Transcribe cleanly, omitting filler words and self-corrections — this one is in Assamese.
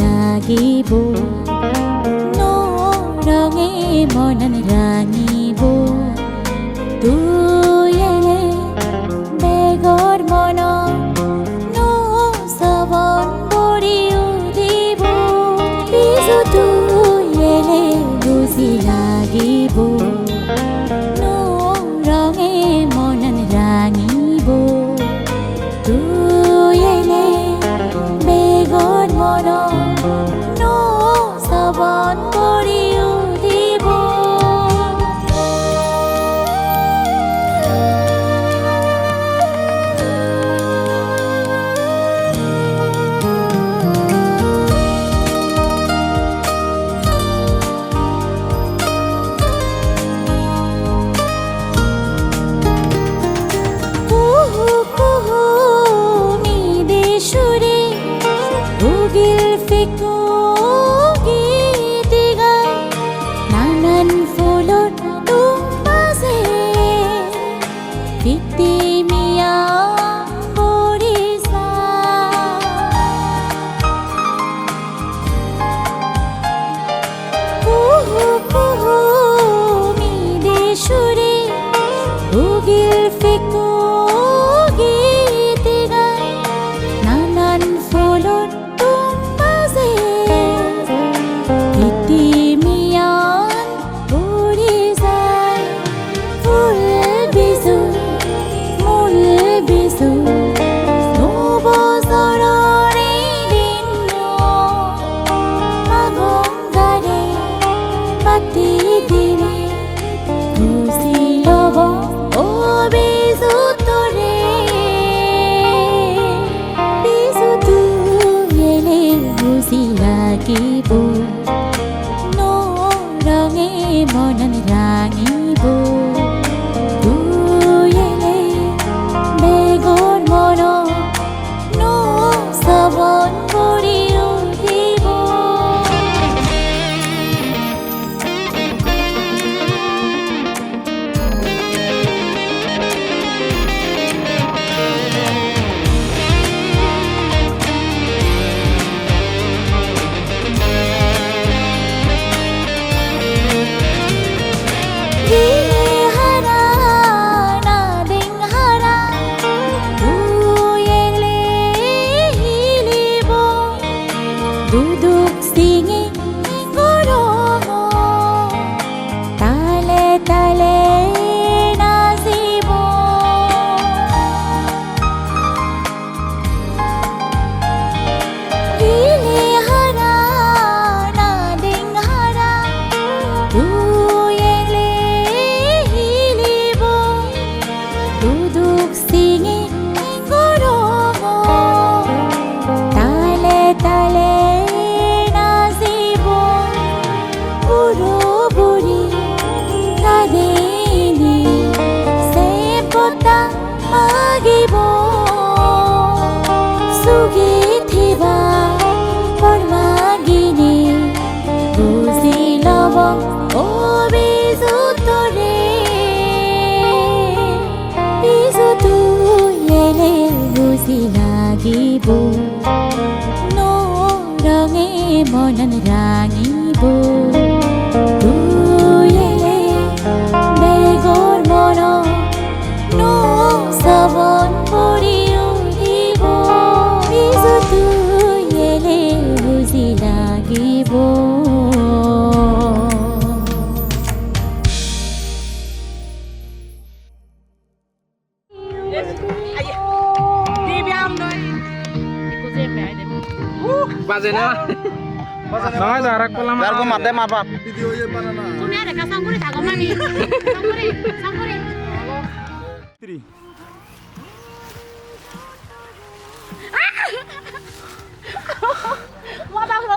লাগিব নৰঙে মনন ৰাঙিব তুয়েলে বেগৰ মন নচবন কৰি উদিব বিজু তুয়েলে বুজি লাগিব নৰঙে মনন ৰাঙিব তুয়েলে বেগৰ মন নচবন কৰি উদিব কুহু কুহু নিদে সুৰে ভুগিল ফিকু লাগিব নৰঙে মনন ৰাঙিব তুয়েলে বেগৰ মন নচবন কৰি উদিব duduk singi ngoromo tale tale nasibo gile hara nading hara tuyele hilibo duduk singi ngoromo tale tale লাগিব সুগি থিবা পৰমাগিনী বুজি লব অবিজুতৰে বিজু তুয়েলে বুজি লাগিব নৰঙে মনন ৰাঙিব তুয়েলে বেগৰ মন নচবন কৰি উদিব বিজু তুয়েলে বুজি লাগিব বাজে না নহয় দারাক কলাম আর গো মাতে মাপা ভিডিও ইয়ে বানানা তুমি আর কাছে করে থাকো মামি সামরে 3 মা বাবা